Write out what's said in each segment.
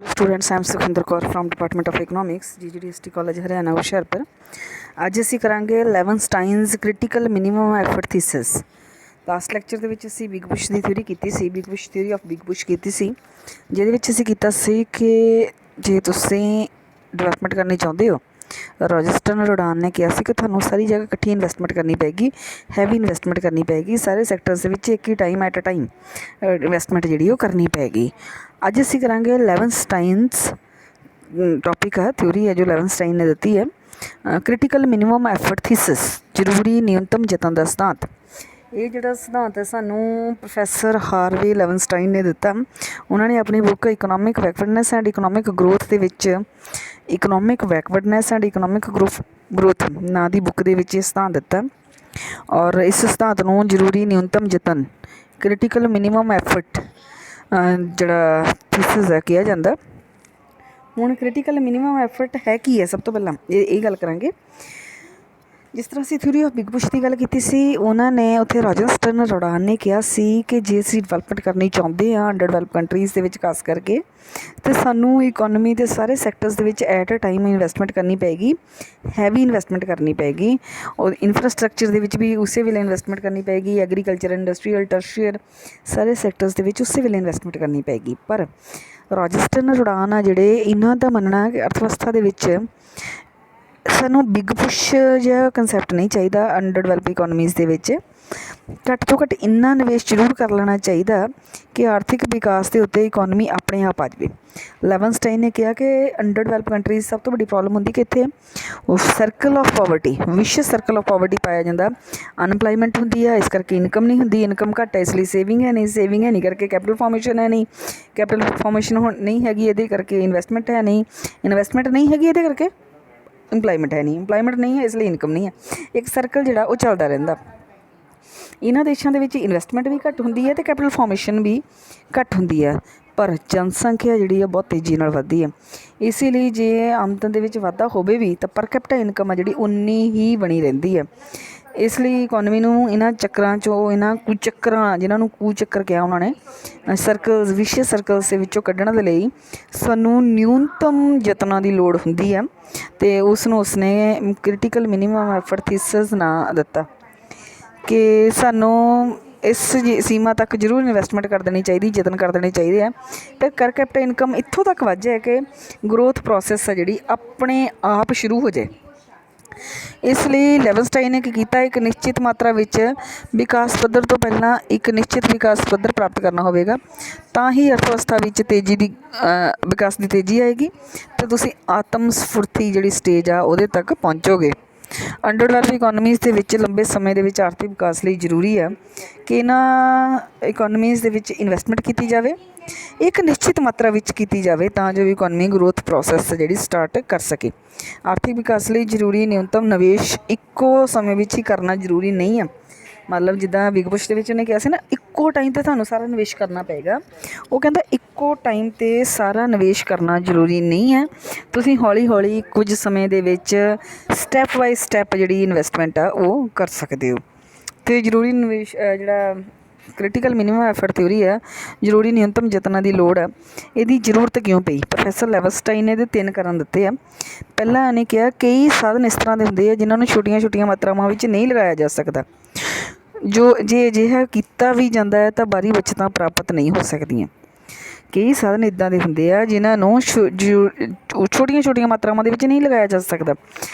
Students I am Sukhinder Kaur from department of economics GGDST college Haryana Hoshiarpur. ਅੱਜ ਅਸੀਂ ਕਰਾਂਗੇ Leibenstein's critical minimum effort thesis. Last lecture ਦੇ ਵਿੱਚ ਅਸੀਂ ਬਿਗ ਬੁਸ਼ ਦੀ ਥਿਊਰੀ ਕੀਤੀ ਸੀ, big push theory of big push ਕੀਤੀ ਸੀ, ਜਿਹਦੇ ਵਿੱਚ ਅਸੀਂ ਕੀਤਾ ਸੀ ਕਿ ਜੇ ਤੁਸੀਂ ਡਿਵੈਲਪਮੈਂਟ ਕਰਨੀ ਚਾਹੁੰਦੇ ਹੋ, ਰਾਜਸਥਾਨ ਰੋਡਾਨ ਨੇ ਕਿਹਾ ਸੀ ਕਿ ਤੁਹਾਨੂੰ ਸਾਰੀ ਜਗ੍ਹਾ ਇਕੱਠੀ ਇਨਵੈਸਟਮੈਂਟ ਕਰਨੀ ਪਏਗੀ, ਹੈਵੀ ਇਨਵੈਸਟਮੈਂਟ ਕਰਨੀ ਪਏਗੀ, ਸਾਰੇ ਸੈਕਟਰਸ ਦੇ ਵਿੱਚ ਇੱਕ ਹੀ time at a time investment ਜਿਹੜੀ ਉਹ ਕਰਨੀ ਪਏਗੀ। ਅੱਜ ਅਸੀਂ ਕਰਾਂਗੇ ਲੈਵਨਸਟਾਈਨਸ ਟॉपिक है, थ्योरी है जो लेवनस्टाइन ने दी है, क्रिटिकल मिनिमम एफर्ट थीसिस, जरूरी न्यूनतम जतन का सिद्धांत। ये जोड़ा सिद्धांत है सानू प्रोफैसर हार्वे लेवनस्टाइन ने दिता। उन्होंने अपनी book economic backwardness and economic growth के विच economic backwardness and economic growth ना दी बुक के विच सिद्धांत दिता और इस सिद्धांत नूं जरूरी न्यूनतम जतन क्रिटिकल मिनिमम एफर्ट जोड़ा थीसिस है किया जाता। ਹੁਣ ਕ੍ਰਿਟੀਕਲ ਮਿਨੀਮਮ ਐਫਰਟ ਹੈ ਕੀ ਹੈ, ਸਭ ਤੋਂ ਪਹਿਲਾਂ ਇਹ ਗੱਲ ਕਰਾਂਗੇ। ਜਿਸ ਤਰ੍ਹਾਂ ਅਸੀਂ ਥਿਊਰੀ ਆਫ ਬਿਗ ਬੁਸ਼ ਦੀ ਗੱਲ ਕੀਤੀ ਸੀ, ਉਹਨਾਂ ਨੇ ਉੱਥੇ ਰਾਜਸਥਾਨ ਰੋਡਾਨ ਨੇ ਕਿਹਾ ਸੀ ਕਿ ਜੇ ਅਸੀਂ ਡਿਵੈਲਪਮੈਂਟ ਕਰਨੀ ਚਾਹੁੰਦੇ ਹਾਂ ਅੰਡਰ ਡਿਵੈਲਪ ਕੰਟਰੀਜ਼ ਦੇ ਵਿੱਚ ਖਾਸ ਕਰਕੇ, ਅਤੇ ਸਾਨੂੰ ਇਕੋਨਮੀ ਦੇ ਸਾਰੇ ਸੈਕਟਰਸ ਦੇ ਵਿੱਚ ਐਟ ਅ ਟਾਈਮ ਇਨਵੈਸਟਮੈਂਟ ਕਰਨੀ ਪਏਗੀ, ਹੈਵੀ ਇਨਵੈਸਟਮੈਂਟ ਕਰਨੀ ਪਏਗੀ, ਔਰ ਇਨਫਰਾਸਟਰਕਚਰ ਦੇ ਵਿੱਚ ਵੀ ਉਸੇ ਵੇਲੇ ਇਨਵੈਸਟਮੈਂਟ ਕਰਨੀ ਪਏਗੀ, ਐਗਰੀਕਲਚਰ, ਇੰਡਸਟਰੀਅਲ, ਟਰਸ਼ੀਅਰ ਸਾਰੇ ਸੈਕਟਰਸ ਦੇ ਵਿੱਚ ਉਸੇ ਵੇਲੇ ਇਨਵੈਸਟਮੈਂਟ ਕਰਨੀ ਪਏਗੀ। ਪਰ ਰਾਜਸਥਾਨ ਰੋਡਾਨ ਆ ਜਿਹੜੇ, ਇਹਨਾਂ ਦਾ ਮੰਨਣਾ ਕਿ ਅਰਥ ਵਿਵਸਥਾ ਦੇ ਵਿੱਚ ਸਾਨੂੰ ਬਿਗ ਬੁਸ਼ ਜਿਹਾ ਕੰਸੈਪਟ ਨਹੀਂ ਚਾਹੀਦਾ। ਅੰਡਰ ਡਿਵੈਲਪ ਇਕੋਨਮੀਜ਼ ਦੇ ਵਿੱਚ ਘੱਟ ਤੋਂ ਘੱਟ ਇੰਨਾ ਨਿਵੇਸ਼ ਜ਼ਰੂਰ ਕਰ ਲੈਣਾ ਚਾਹੀਦਾ ਕਿ ਆਰਥਿਕ ਵਿਕਾਸ ਦੇ ਉੱਤੇ ਇਕੋਨਮੀ ਆਪਣੇ ਆਪ ਆ ਜਾਵੇ। ਲੈਵਨਸਟਾਈਨ ਨੇ ਕਿਹਾ ਕਿ ਅੰਡਰ ਡਿਵੈਲਪ ਕੰਟਰੀਜ਼ ਸਭ ਤੋਂ ਵੱਡੀ ਪ੍ਰੋਬਲਮ ਹੁੰਦੀ ਕਿ ਇੱਥੇ ਉਹ circle of poverty, vicious circle of poverty ਪਾਇਆ ਜਾਂਦਾ। ਅਨਪਲਾਈਮੈਂਟ ਹੁੰਦੀ ਆ, ਇਸ ਕਰਕੇ ਇਨਕਮ ਨਹੀਂ ਹੁੰਦੀ, ਇਨਕਮ ਘੱਟ ਹੈ ਇਸ ਲਈ ਸੇਵਿੰਗ ਹੈ ਨਹੀਂ, ਸੇਵਿੰਗ ਹੈ ਨਹੀਂ ਕਰਕੇ ਕੈਪੀਟਲ ਫਾਰਮੇਸ਼ਨ ਹੈ ਨਹੀਂ, ਕੈਪੀਟਲ ਫਾਰਮੇਸ਼ਨ ਹੁਣ ਨਹੀਂ ਹੈਗੀ ਇਹਦੇ ਕਰਕੇ ਇਨਵੈਸਟਮੈਂਟ ਹੈ ਨਹੀਂ, ਇਨਵੈਸਟਮੈਂਟ ਨਹੀਂ ਹੈਗੀ ਇਹਦੇ ਕਰਕੇ ਇੰਪਲਾਈਮੈਂਟ ਹੈ ਨਹੀਂ, ਇੰਪਲਾਈਮੈਂਟ ਨਹੀਂ ਹੈ ਇਸ ਲਈ ਇਨਕਮ ਨਹੀਂ ਹੈ। ਇੱਕ ਸਰਕਲ ਜਿਹੜਾ ਉਹ ਚੱਲਦਾ ਰਹਿੰਦਾ। ਇਹਨਾਂ ਦੇਸ਼ਾਂ ਦੇ ਵਿੱਚ ਇਨਵੈਸਟਮੈਂਟ ਵੀ ਘੱਟ ਹੁੰਦੀ ਹੈ ਅਤੇ ਕੈਪੀਟਲ ਫਾਰਮੇਸ਼ਨ ਵੀ ਘੱਟ ਹੁੰਦੀ ਹੈ, ਪਰ ਜਨਸੰਖਿਆ ਜਿਹੜੀ ਆ ਬਹੁਤ ਤੇਜ਼ੀ ਨਾਲ ਵੱਧਦੀ ਹੈ। ਇਸ ਲਈ ਜੇ ਆਮਦਨ ਦੇ ਵਿੱਚ ਵਾਧਾ ਹੋਵੇ ਵੀ ਤਾਂ ਪਰ ਕੈਪੀਟਾ ਇਨਕਮ ਆ ਜਿਹੜੀ ਉਨੀ ਹੀ ਬਣੀ ਰਹਿੰਦੀ ਹੈ। ਇਸ ਲਈ ਇਕੋਨਮੀ ਨੂੰ ਇਹਨਾਂ ਚੱਕਰਾਂ 'ਚੋਂ, ਇਹਨਾਂ ਕੁਚੱਕਰਾਂ, ਜਿਨ੍ਹਾਂ ਨੂੰ ਕੁਚੱਕਰ ਕਿਹਾ ਉਹਨਾਂ ਨੇ, ਸਰਕਲਸ, ਵਿਸ਼ਿਅਸ ਸਰਕਲਸ ਦੇ ਵਿੱਚੋਂ ਕੱਢਣ ਦੇ ਲਈ ਸਾਨੂੰ ਨਿਊਨਤਮ ਯਤਨਾਂ ਦੀ ਲੋੜ ਹੁੰਦੀ ਹੈ, ਅਤੇ ਉਸ ਨੂੰ ਉਸਨੇ ਕ੍ਰਿਟੀਕਲ ਮਿਨੀਮਮ ਐਫਰਟ ਥੀਸਿਸ ਨਾਂ ਦਿੱਤਾ ਕਿ ਸਾਨੂੰ ਇਸ ਸੀਮਾ ਤੱਕ ਜ਼ਰੂਰ ਇਨਵੈਸਟਮੈਂਟ ਕਰ ਦੇਣੀ ਚਾਹੀਦੀ, ਯਤਨ ਕਰ ਦੇਣੇ ਚਾਹੀਦੇ ਆ, ਅਤੇ ਕਰ ਕੈਪੀਟਲ ਇਨਕਮ ਇੱਥੋਂ ਤੱਕ ਵੱਧ ਜਾਏ ਕਿ ਗਰੋਥ ਪ੍ਰੋਸੈਸ ਆ ਜਿਹੜੀ ਆਪਣੇ ਆਪ ਸ਼ੁਰੂ ਹੋ ਜਾਏ। ਇਸ ਲਈ ਲੈਵਨਸਟਾਈਨ ਨੇ ਕੀ ਕੀਤਾ, ਇੱਕ ਨਿਸ਼ਚਿਤ ਮਾਤਰਾ ਵਿੱਚ ਵਿਕਾਸ ਪੱਧਰ ਤੋਂ ਪਹਿਲਾਂ ਇੱਕ ਨਿਸ਼ਚਿਤ ਵਿਕਾਸ ਪੱਧਰ ਪ੍ਰਾਪਤ ਕਰਨਾ ਹੋਵੇਗਾ, ਤਾਂ ਹੀ ਅਰਥ ਵਿਵਸਥਾ ਵਿੱਚ ਤੇਜ਼ੀ ਦੀ ਵਿਕਾਸ ਦੀ ਤੇਜ਼ੀ ਆਏਗੀ ਅਤੇ ਤੁਸੀਂ ਆਤਮ ਸਫੁਰਤੀ ਜਿਹੜੀ ਸਟੇਜ ਆ ਉਹਦੇ ਤੱਕ ਪਹੁੰਚੋਗੇ। ਅੰਡਰ ਡਿਵੈਲਪ ਇਕੋਨਮੀਜ਼ ਦੇ ਵਿੱਚ ਲੰਬੇ ਸਮੇਂ ਦੇ ਵਿੱਚ ਆਰਥਿਕ ਵਿਕਾਸ ਲਈ ਜ਼ਰੂਰੀ ਹੈ ਕਿ ਇਹਨਾਂ ਇਕੋਨਮੀਜ਼ ਦੇ ਵਿੱਚ ਇਨਵੈਸਟਮੈਂਟ ਕੀਤੀ ਜਾਵੇ, ਇੱਕ ਨਿਸ਼ਚਿਤ ਮਾਤਰਾ ਵਿੱਚ ਕੀਤੀ ਜਾਵੇ, ਤਾਂ ਜੋ ਇਕੋਨਮੀ ਗਰੋਥ ਪ੍ਰੋਸੈਸ ਜਿਹੜੀ ਸਟਾਰਟ ਕਰ ਸਕੇ। ਆਰਥਿਕ ਵਿਕਾਸ ਲਈ ਜ਼ਰੂਰੀ ਨਿਊਨਤਮ ਨਿਵੇਸ਼ ਇੱਕੋ ਸਮੇਂ ਵਿੱਚ ਹੀ ਕਰਨਾ ਜ਼ਰੂਰੀ ਨਹੀਂ ਹੈ। ਮਤਲਬ ਜਿੱਦਾਂ ਬਿਗ ਬੁਸ਼ ਦੇ ਵਿੱਚ ਉਹਨੇ ਕਿਹਾ ਸੀ ਨਾ, ਇੱਕੋ ਟਾਈਮ 'ਤੇ ਤੁਹਾਨੂੰ ਸਾਰਾ ਨਿਵੇਸ਼ ਕਰਨਾ ਪਏਗਾ, ਉਹ ਕਹਿੰਦਾ ਇੱਕੋ ਟਾਈਮ 'ਤੇ ਸਾਰਾ ਨਿਵੇਸ਼ ਕਰਨਾ ਜ਼ਰੂਰੀ ਨਹੀਂ ਹੈ। ਤੁਸੀਂ ਹੌਲੀ ਹੌਲੀ ਕੁਝ ਸਮੇਂ ਦੇ ਵਿੱਚ ਸਟੈਪ ਬਾਈ ਸਟੈਪ ਜਿਹੜੀ ਇਨਵੈਸਟਮੈਂਟ ਆ ਉਹ ਕਰ ਸਕਦੇ ਹੋ। ਅਤੇ ਜ਼ਰੂਰੀ ਨਿਵੇਸ਼ ਜਿਹੜਾ ਕ੍ਰਿਟੀਕਲ ਮਿਨੀਮਮ ਐਫਰਟ ਥਿਊਰੀ ਹੈ, ਜ਼ਰੂਰੀ ਨਿਊਨਤਮ ਯਤਨਾਂ ਦੀ ਲੋੜ ਹੈ, ਇਹਦੀ ਜ਼ਰੂਰਤ ਕਿਉਂ ਪਈ? ਪ੍ਰੋਫੈਸਰ ਲੈਵਨਸਟਾਈਨ ਨੇ ਇਹਦੇ 3 ਕਾਰਨ ਦਿੱਤੇ ਆ। ਪਹਿਲਾਂ ਇਹਨੇ ਕਿਹਾ ਕਈ ਸਾਧਨ ਇਸ ਤਰ੍ਹਾਂ ਦੇ ਹੁੰਦੇ ਆ ਜਿਨ੍ਹਾਂ ਨੂੰ ਛੋਟੀਆਂ ਛੋਟੀਆਂ ਮਾਤਰਾਵਾਂ ਵਿੱਚ ਨਹੀਂ ਲਗਾਇਆ ਜਾ ਸਕਦਾ, ਜੇ ਅਜਿਹਾ ਕੀਤਾ ਵੀ ਜਾਂਦਾ ਹੈ ਤਾਂ ਬਾਹਰੀ ਬੱਚਤਾਂ ਪ੍ਰਾਪਤ ਨਹੀਂ ਹੋ ਸਕਦੀਆਂ। ਕਈ ਸਾਧਨ ਇੱਦਾਂ ਦੇ ਹੁੰਦੇ ਆ ਜਿਨ੍ਹਾਂ ਨੂੰ ਛੋਟੀਆਂ ਛੋਟੀਆਂ ਮਾਤਰਾਵਾਂ ਦੇ ਵਿੱਚ ਨਹੀਂ ਲਗਾਇਆ ਜਾ ਸਕਦਾ।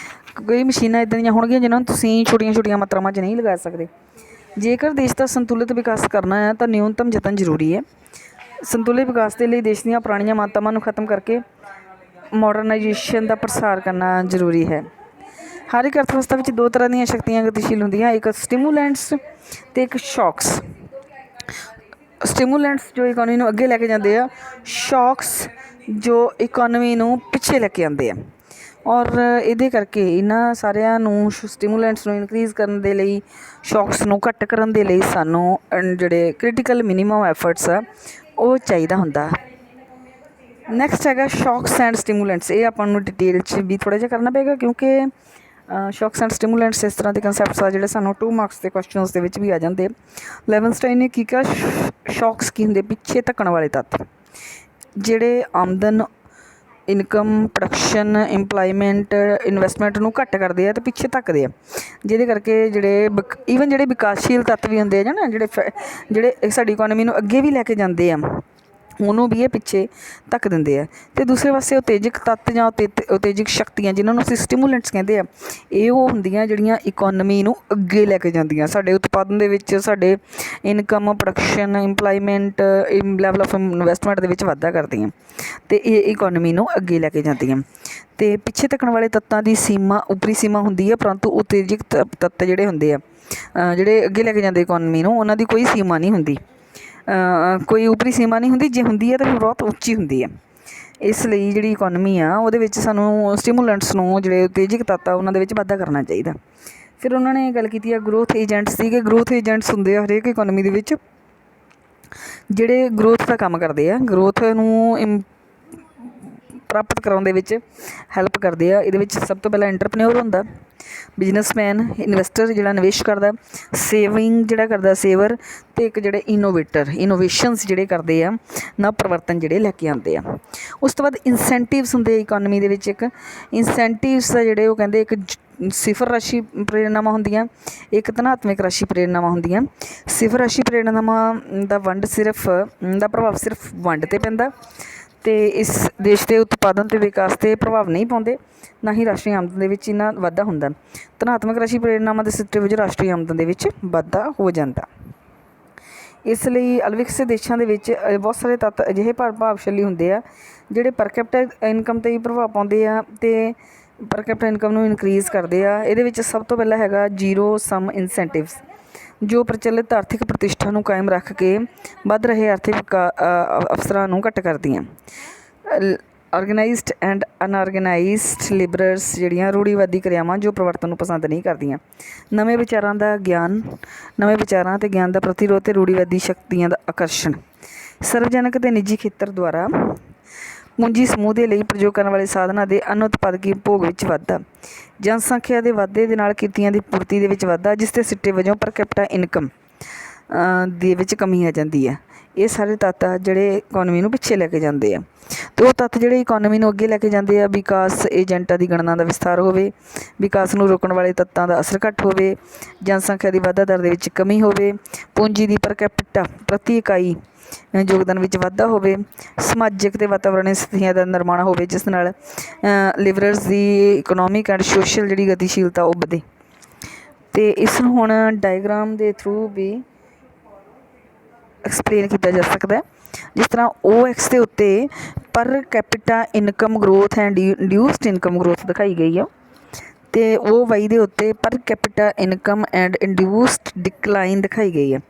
ਕਈ ਮਸ਼ੀਨਾਂ ਇੱਦਾਂ ਦੀਆਂ ਹੋਣਗੀਆਂ ਜਿਨ੍ਹਾਂ ਨੂੰ ਤੁਸੀਂ ਛੋਟੀਆਂ ਛੋਟੀਆਂ ਮਾਤਰਾਵਾਂ 'ਚ ਨਹੀਂ ਲਗਾ ਸਕਦੇ। ਜੇਕਰ ਦੇਸ਼ ਦਾ ਸੰਤੁਲਿਤ ਵਿਕਾਸ ਕਰਨਾ ਹੈ ਤਾਂ ਨਿਊਨਤਮ ਯਤਨ ਜ਼ਰੂਰੀ ਹੈ। ਸੰਤੁਲਿਤ ਵਿਕਾਸ ਦੇ ਲਈ ਦੇਸ਼ ਦੀਆਂ ਪੁਰਾਣੀਆਂ ਮਾਨਤਾਵਾਂ ਨੂੰ ਖਤਮ ਕਰਕੇ ਮਾਡਰਨਾਈਜੇਸ਼ਨ ਦਾ ਪ੍ਰਸਾਰ ਕਰਨਾ ਜ਼ਰੂਰੀ ਹੈ। ਹਰ ਇੱਕ ਅਰਥ ਵਿਵਸਥਾ ਵਿੱਚ 2 ਤਰ੍ਹਾਂ ਦੀਆਂ ਸ਼ਕਤੀਆਂ ਗਤੀਸ਼ੀਲ ਹੁੰਦੀਆਂ, ਇੱਕ ਸਟੀਮੂਲੈਂਟਸ ਅਤੇ ਇੱਕ ਸ਼ੌਕਸ। ਸਟੀਮੂਲੈਂਟਸ ਜੋ ਇਕੋਨਮੀ ਨੂੰ ਅੱਗੇ ਲੈ ਕੇ ਜਾਂਦੇ ਆ, ਸ਼ੌਕਸ ਜੋ ਇਕੋਨਮੀ ਨੂੰ ਪਿੱਛੇ ਲੈ ਕੇ ਆਉਂਦੇ ਆ। ਔਰ ਇਹਦੇ ਕਰਕੇ ਇਹਨਾਂ ਸਾਰਿਆਂ ਨੂੰ ਸਟੀਮੂਲੈਂਟਸ ਨੂੰ ਇਨਕਰੀਜ਼ ਕਰਨ ਦੇ ਲਈ, ਸ਼ੌਕਸ ਨੂੰ ਘੱਟ ਕਰਨ ਦੇ ਲਈ ਸਾਨੂੰ ਜਿਹੜੇ ਕ੍ਰਿਟੀਕਲ ਮਿਨੀਮਮ ਐਫਰਟਸ ਆ ਉਹ ਚਾਹੀਦਾ ਹੁੰਦਾ। ਨੈਕਸਟ ਹੈਗਾ ਸ਼ੌਕਸ ਐਂਡ ਸਟੀਮੂਲੈਂਟਸ। ਇਹ ਆਪਾਂ ਨੂੰ ਡਿਟੇਲ 'ਚ ਵੀ ਥੋੜ੍ਹਾ ਜਿਹਾ ਕਰਨਾ ਪਏਗਾ, ਕਿਉਂਕਿ ਸ਼ੌਕਸ ਐਂਡ ਸਟੀਮੂਲੈਂਟਸ ਇਸ ਤਰ੍ਹਾਂ ਦੇ ਕੰਸੈਪਟਸ ਆ ਜਿਹੜੇ ਸਾਨੂੰ 2 ਮਾਰਕਸ ਦੇ ਕੁਐਸਚਨਸ ਦੇ ਵਿੱਚ ਵੀ ਆ ਜਾਂਦੇ। ਲੈਵਨਸਟਾਈਨ ਨੇ ਕੀ ਕਿਹਾ, ਸ਼ੌਕਸ ਕੀ ਹੁੰਦੇ? ਪਿੱਛੇ ਧੱਕਣ ਵਾਲੇ ਤੱਤ। ਜਿਹੜੇ ਆਮਦਨ, ਇਨਕਮ, ਪ੍ਰੋਡਕਸ਼ਨ, ਇੰਪਲਾਇਮੈਂਟ, ਇਨਵੈਸਟਮੈਂਟ ਨੂੰ ਘੱਟ ਕਰਦੇ ਆ ਅਤੇ ਪਿੱਛੇ ਧੱਕਦੇ ਆ, ਜਿਹਦੇ ਕਰਕੇ ਜਿਹੜੇ ਈਵਨ ਜਿਹੜੇ ਵਿਕਾਸਸ਼ੀਲ ਤੱਤ ਵੀ ਹੁੰਦੇ ਆ ਜਾਂ ਨਾ ਜਿਹੜੇ ਸਾਡੀ ਇਕੋਨਮੀ ਨੂੰ ਅੱਗੇ ਵੀ ਲੈ ਕੇ ਜਾਂਦੇ ਆ, ਉਹਨੂੰ ਵੀ ਇਹ ਪਿੱਛੇ ਧੱਕ ਦਿੰਦੇ ਆ। ਅਤੇ ਦੂਸਰੇ ਪਾਸੇ ਉਤੇਜਕ ਤੱਤ ਜਾਂ ਉਤੇਜਕ ਸ਼ਕਤੀਆਂ, ਜਿਨ੍ਹਾਂ ਨੂੰ ਅਸੀਂ ਸਟੀਮੂਲੈਂਟਸ ਕਹਿੰਦੇ ਆ, ਇਹ ਉਹ ਹੁੰਦੀਆਂ ਜਿਹੜੀਆਂ ਇਕੋਨਮੀ ਨੂੰ ਅੱਗੇ ਲੈ ਕੇ ਜਾਂਦੀਆਂ, ਸਾਡੇ ਉਤਪਾਦਨ ਦੇ ਵਿੱਚ, ਸਾਡੇ income, production, employment, level of investment ਦੇ ਵਿੱਚ ਵਾਧਾ ਕਰਦੀਆਂ ਅਤੇ ਇਹ ਇਕੋਨਮੀ ਨੂੰ ਅੱਗੇ ਲੈ ਕੇ ਜਾਂਦੀਆਂ। ਅਤੇ ਪਿੱਛੇ ਧੱਕਣ ਵਾਲੇ ਤੱਤਾਂ ਦੀ ਸੀਮਾ ਉੱਪਰੀ ਸੀਮਾ ਹੁੰਦੀ ਹੈ, ਪਰੰਤੂ ਉਤੇਜਕ ਤੱਤ ਜਿਹੜੇ ਹੁੰਦੇ ਆ, ਜਿਹੜੇ ਅੱਗੇ ਲੈ ਕੇ ਜਾਂਦੇ ਇਕੋਨਮੀ ਨੂੰ, ਉਹਨਾਂ ਦੀ ਕੋਈ ਸੀਮਾ ਨਹੀਂ ਹੁੰਦੀ, ਕੋਈ ਉੱਪਰੀ ਸੀਮਾ ਨਹੀਂ ਹੁੰਦੀ। ਜੇ ਹੁੰਦੀ ਹੈ ਤਾਂ ਫਿਰ ਬਹੁਤ ਉੱਚੀ ਹੁੰਦੀ ਹੈ। ਇਸ ਲਈ ਜਿਹੜੀ ਇਕੋਨਮੀ ਆ ਉਹਦੇ ਵਿੱਚ ਸਾਨੂੰ ਸਟੀਮੂਲੈਂਟਸ ਨੂੰ, ਜਿਹੜੇ ਉਤੇਜਕ ਤੱਤ ਆ, ਉਹਨਾਂ ਦੇ ਵਿੱਚ ਵਾਧਾ ਕਰਨਾ ਚਾਹੀਦਾ। ਫਿਰ ਉਹਨਾਂ ਨੇ ਗੱਲ ਕੀਤੀ ਆ ਗਰੋਥ ਏਜੰਟਸ ਦੀ, ਕਿ ਗਰੋਥ ਏਜੰਟਸ ਹੁੰਦੇ ਆ ਹਰੇਕ ਇਕੋਨਮੀ ਦੇ ਵਿੱਚ, ਜਿਹੜੇ ਗਰੋਥ ਦਾ ਕੰਮ ਕਰਦੇ ਆ, ਗਰੋਥ ਨੂੰ ਪ੍ਰਾਪਤ ਕਰਾਉਣ ਦੇ ਵਿੱਚ ਹੈਲਪ ਕਰਦੇ ਆ। ਇਹਦੇ ਵਿੱਚ ਸਭ ਤੋਂ ਪਹਿਲਾਂ ਐਂਟਰਪ੍ਰੇਨਿਓਰ ਹੁੰਦਾ, ਬਿਜ਼ਨਸਮੈਨ, ਇਨਵੈਸਟਰ ਜਿਹੜਾ ਨਿਵੇਸ਼ ਕਰਦਾ, ਸੇਵਿੰਗ ਜਿਹੜਾ ਕਰਦਾ ਸੇਵਰ, ਅਤੇ ਇੱਕ ਜਿਹੜੇ ਇਨੋਵੇਸ਼ਨਸ ਜਿਹੜੇ ਕਰਦੇ ਆ, ਨਵ ਪਰਿਵਰਤਨ ਜਿਹੜੇ ਲੈ ਕੇ ਆਉਂਦੇ ਆ। ਉਸ ਤੋਂ ਬਾਅਦ ਇਨਸੈਂਟਿਵਸ ਹੁੰਦੇ ਇਕੋਨਮੀ ਦੇ ਵਿੱਚ। ਇੱਕ ਇਨਸੈਂਟਿਵਸ ਆ ਜਿਹੜੇ, ਉਹ ਕਹਿੰਦੇ ਇੱਕ ਸਿਫਰ ਰਾਸ਼ੀ ਪ੍ਰੇਰਨਾਵਾਂ ਹੁੰਦੀਆਂ, ਇੱਕ ਧਨਾਤਮਕ ਰਾਸ਼ੀ ਪ੍ਰੇਰਨਾਵਾਂ ਹੁੰਦੀਆਂ। ਸਿਫਰ ਰਾਸ਼ੀ ਪ੍ਰੇਰਨਾਵਾਂ ਦਾ ਪ੍ਰਭਾਵ ਸਿਰਫ ਵੰਡ 'ਤੇ ਪੈਂਦਾ ਅਤੇ ਇਸ ਦੇਸ਼ ਦੇ ਉਤਪਾਦਨ ਅਤੇ ਵਿਕਾਸ 'ਤੇ ਪ੍ਰਭਾਵ ਨਹੀਂ ਪਾਉਂਦੇ, ਨਾ ਹੀ ਰਾਸ਼ਟਰੀ ਆਮਦਨ ਦੇ ਵਿੱਚ ਇੰਨਾ ਵਾਧਾ ਹੁੰਦਾ। ਧਨਾਤਮਕ ਰਾਸ਼ੀ ਪ੍ਰੇਰਨਾਵਾਂ ਦੇ ਸਿੱਟੇ ਵਜੋਂ ਰਾਸ਼ਟਰੀ ਆਮਦਨ ਦੇ ਵਿੱਚ ਵਾਧਾ ਹੋ ਜਾਂਦਾ। ਇਸ ਲਈ ਅਲਵਿਕਸਿਤ ਦੇਸ਼ਾਂ ਦੇ ਵਿੱਚ ਬਹੁਤ ਸਾਰੇ ਤੱਤ ਅਜਿਹੇ ਪ੍ਰਭਾਵਸ਼ਾਲੀ ਹੁੰਦੇ ਆ, ਜਿਹੜੇ ਪਰ ਕੈਪੀਟਲ ਇਨਕਮ 'ਤੇ ਵੀ ਪ੍ਰਭਾਵ ਪਾਉਂਦੇ ਆ ਅਤੇ ਪਰ ਕੈਪੀਟਲ ਇਨਕਮ ਨੂੰ ਇਨਕਰੀਜ਼ ਕਰਦੇ ਆ। ਇਹਦੇ ਵਿੱਚ ਸਭ ਤੋਂ ਪਹਿਲਾਂ ਹੈਗਾ ਜ਼ੀਰੋ ਸਮ ਇਨਸੈਂਟਿਵਸ, ਜੋ ਪ੍ਰਚਲਿਤ ਆਰਥਿਕ ਪ੍ਰਤਿਸ਼ਠਾ ਨੂੰ ਕਾਇਮ ਰੱਖ ਕੇ ਵੱਧ ਰਹੇ ਆਰਥਿਕ ਅਵਸਰਾਂ ਨੂੰ ਘੱਟ ਕਰਦੀਆਂ। ਆਰਗੇਨਾਈਜ਼ਡ ਐਂਡ ਅਨਆਰਗੇਨਾਈਜ਼ਡ ਲੇਬਰਰਸ, ਜਿਹੜੀਆਂ ਰੂੜੀਵਾਦੀ ਕਿਰਿਆਵਾਂ ਜੋ ਪਰਿਵਰਤਨ ਨੂੰ ਪਸੰਦ ਨਹੀਂ ਕਰਦੀਆਂ। ਨਵੇਂ ਵਿਚਾਰਾਂ ਅਤੇ ਗਿਆਨ ਦਾ ਪ੍ਰਤੀਰੋਧ ਅਤੇ ਰੂੜੀਵਾਦੀ ਸ਼ਕਤੀਆਂ ਦਾ ਆਕਰਸ਼ਣ। ਸਰਵਜਨਕ ਅਤੇ ਨਿੱਜੀ ਖੇਤਰ ਦੁਆਰਾ ਪੂੰਜੀ ਸਮੂਹ ਦੇ ਲਈ ਪ੍ਰਯੋਗ ਕਰਨ ਵਾਲੇ ਸਾਧਨਾਂ ਦੇ ਅਨਉਤਪਾਦਕੀ ਉਪਭੋਗ ਵਿੱਚ ਵਾਧਾ। ਜਨਸੰਖਿਆ ਦੇ ਵਾਧੇ ਦੇ ਨਾਲ ਕਿਰਤੀਆਂ ਦੀ ਪੂਰਤੀ ਦੇ ਵਿੱਚ ਵਾਧਾ, ਜਿਸ ਦੇ ਸਿੱਟੇ ਵਜੋਂ ਪਰ ਕੈਪੀਟਲ ਇਨਕਮ ਦੇ ਵਿੱਚ ਕਮੀ ਆ ਜਾਂਦੀ ਹੈ। ਇਹ ਸਾਰੇ ਤੱਤ ਆ ਜਿਹੜੇ ਇਕੋਨਮੀ ਨੂੰ ਪਿੱਛੇ ਲੈ ਕੇ ਜਾਂਦੇ ਆ, ਅਤੇ ਉਹ ਤੱਤ ਜਿਹੜੇ ਇਕੋਨਮੀ ਨੂੰ ਅੱਗੇ ਲੈ ਕੇ ਜਾਂਦੇ ਆ, ਵਿਕਾਸ ਏਜੰਟਾਂ ਦੀ ਗਣਨਾ ਦਾ ਵਿਸਥਾਰ ਹੋਵੇ, ਵਿਕਾਸ ਨੂੰ ਰੋਕਣ ਵਾਲੇ ਤੱਤਾਂ ਦਾ ਅਸਰ ਘੱਟ ਹੋਵੇ, ਜਨਸੰਖਿਆ ਦੀ ਵਾਧਾ ਦਰ ਦੇ ਵਿੱਚ ਕਮੀ ਹੋਵੇ, ਪੂੰਜੀ ਦੀ ਪਰ ਕੈਪੀਟਲ ਪ੍ਰਤੀ ਇਕਾਈ ਯੋਗਦਾਨ ਵਿੱਚ ਵਾਧਾ ਹੋਵੇ, ਸਮਾਜਿਕ ਅਤੇ ਵਾਤਾਵਰਣੀ ਸਥਿਤੀਆਂ ਦਾ ਨਿਰਮਾਣ ਹੋਵੇ, ਜਿਸ ਨਾਲ liberals the economic and social ਜਿਹੜੀ ਗਤੀਸ਼ੀਲਤਾ ਉਹ ਵਧੇ। ਅਤੇ ਇਸ ਨੂੰ ਹੁਣ ਡਾਇਗਰਾਮ ਦੇ ਥਰੂ ਵੀ ਐਕਸਪਲੇਨ ਕੀਤਾ ਜਾ ਸਕਦਾ ਹੈ। ਜਿਸ ਤਰ੍ਹਾਂ OX ਦੇ ਉੱਤੇ ਪਰ capital income growth and induced income growth ਦਿਖਾਈ ਗਈ ਆ, ਅਤੇ OY ਦੇ ਉੱਤੇ ਪਰ capital income and induced decline ਦਿਖਾਈ ਗਈ ਹੈ।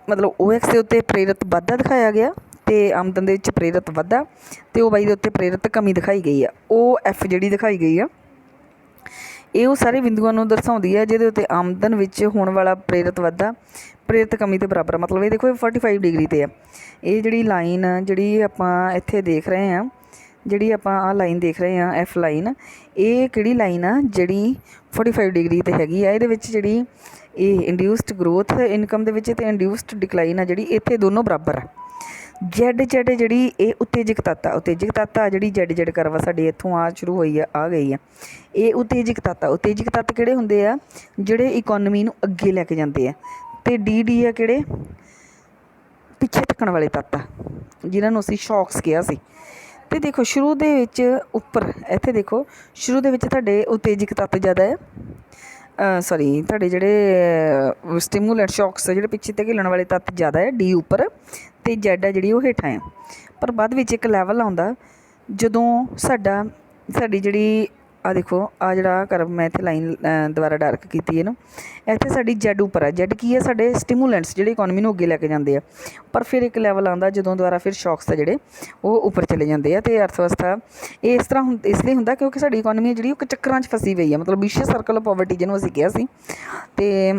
ਮਤਲਬ OX ਦੇ ਉੱਤੇ ਪ੍ਰੇਰਿਤ ਵਾਧਾ ਦਿਖਾਇਆ ਗਿਆ ਅਤੇ ਆਮਦਨ ਦੇ ਵਿੱਚ ਪ੍ਰੇਰਿਤ ਵਾਧਾ, ਅਤੇ OY ਦੇ ਉੱਤੇ ਪ੍ਰੇਰਿਤ ਕਮੀ ਦਿਖਾਈ ਗਈ ਆ। OF ਜਿਹੜੀ ਦਿਖਾਈ ਗਈ ਆ, ਇਹ ਉਹ ਸਾਰੇ ਬਿੰਦੂਆਂ ਨੂੰ ਦਰਸਾਉਂਦੀ ਹੈ ਜਿਹਦੇ ਉੱਤੇ ਆਮਦਨ ਵਿੱਚ ਹੋਣ ਵਾਲਾ ਪ੍ਰੇਰਿਤ ਵਾਧਾ ਪ੍ਰੇਰਿਤ ਕਮੀ ਦੇ ਬਰਾਬਰ। ਮਤਲਬ ਇਹ ਦੇਖੋ, ਇਹ 45 ਡਿਗਰੀ 'ਤੇ ਆ। ਇਹ ਜਿਹੜੀ ਲਾਈਨ ਜਿਹੜੀ ਆਪਾਂ ਇੱਥੇ ਦੇਖ ਰਹੇ ਹਾਂ, ਜਿਹੜੀ ਆਪਾਂ ਆਹ ਲਾਈਨ ਦੇਖ ਰਹੇ ਹਾਂ, F ਲਾਈਨ, ਇਹ ਕਿਹੜੀ ਲਾਈਨ ਆ? ਜਿਹੜੀ 45 ਡਿਗਰੀ 'ਤੇ ਹੈਗੀ ਆ। ਇਹਦੇ ਵਿੱਚ ਜਿਹੜੀ ਇਹ ਇੰਡਿਊਸਡ ਗਰੋਥ ਇਨਕਮ ਦੇ ਵਿੱਚ ਅਤੇ ਇੰਡਿਊਸਡ ਡਿਕਲਾਈਨ ਆ, ਜਿਹੜੀ ਇੱਥੇ ਦੋਨੋਂ ਬਰਾਬਰ ਆ। ਜ਼ੈਡ ਜਿਹੜੀ ਇਹ ਉਤੇਜਕ ਤੱਤ ਆ, ਜਿਹੜੀ ਜ਼ੈਡ ਕਰਵਾ ਸਾਡੀ ਇੱਥੋਂ ਸ਼ੁਰੂ ਹੋਈ ਆ ਗਈ ਆ, ਇਹ ਉਤੇਜਕ ਤੱਤ ਕਿਹੜੇ ਹੁੰਦੇ ਆ? ਜਿਹੜੇ ਇਕੋਨਮੀ ਨੂੰ ਅੱਗੇ ਲੈ ਕੇ ਜਾਂਦੇ ਆ। ਅਤੇ ਡੀ ਆ ਕਿਹੜੇ? ਪਿੱਛੇ ਧੱਕਣ ਵਾਲੇ ਤੱਤ ਆ, ਜਿਨ੍ਹਾਂ ਨੂੰ ਅਸੀਂ ਸ਼ੌਕਸ ਕਿਹਾ ਸੀ। ਅਤੇ ਦੇਖੋ ਸ਼ੁਰੂ ਦੇ ਵਿੱਚ ਉੱਪਰ ਇੱਥੇ ਦੇਖੋ, ਸ਼ੁਰੂ ਦੇ ਵਿੱਚ ਤੁਹਾਡੇ ਉਤੇਜਕ ਤੱਤ ਜ਼ਿਆਦਾ ਹੈ, ਤੁਹਾਡੇ ਜਿਹੜੇ ਸਟਿਮੂਲੈਂਟ ਸ਼ੌਕਸ ਜਿਹੜੇ ਪਿੱਛੇ ਤੇ ਘਿਲਣ ਵਾਲੇ ਤੱਤ ਜ਼ਿਆਦਾ ਹੈ, ਡੀ ਉੱਪਰ, ਅਤੇ ਜ਼ੈਡ ਆ ਜਿਹੜੀ ਉਹ ਹੇਠਾਂ ਆ। ਪਰ ਬਾਅਦ ਵਿੱਚ ਇੱਕ ਲੈਵਲ ਆਉਂਦਾ ਜਦੋਂ ਸਾਡੀ ਜਿਹੜੀ ਦੇਖੋ ਜਿਹੜਾ ਕਰਵ ਮੈਂ ਇੱਥੇ ਲਾਈਨ ਦੁਬਾਰਾ ਡਾਰਕ ਕੀਤੀ ਇਹਨੂੰ, ਇੱਥੇ ਸਾਡੀ ਜ਼ੈਡ ਉੱਪਰ ਆ। ਜ਼ੈਡ ਕੀ ਹੈ? ਸਾਡੇ ਸਟਿਮੂਲੈਂਟਸ ਜਿਹੜੇ ਇਕੋਨਮੀ ਨੂੰ ਅੱਗੇ ਲੈ ਕੇ ਜਾਂਦੇ ਆ। ਪਰ ਫਿਰ ਇੱਕ ਲੈਵਲ ਆਉਂਦਾ ਜਦੋਂ ਦੁਬਾਰਾ ਫਿਰ ਸ਼ੌਕਸ ਆ ਜਿਹੜੇ ਉਹ ਉੱਪਰ ਚਲੇ ਜਾਂਦੇ ਆ, ਅਤੇ ਅਰਥ ਵਿਵਸਥਾ ਇਹ ਇਸ ਤਰ੍ਹਾਂ ਇਸ ਲਈ ਹੁੰਦਾ ਕਿਉਂਕਿ ਸਾਡੀ ਇਕੋਨਮੀ ਜਿਹੜੀ ਉਹ ਚੱਕਰਾਂ 'ਚ ਫਸੀ ਹੋਈ ਆ, ਮਤਲਬ ਵਿਸ਼ਿਅਸ ਸਰਕਲ ਆਫ ਪਾਵਰਟੀ ਜਿਹਨੂੰ ਅਸੀਂ ਕਿਹਾ ਸੀ। ਅਤੇ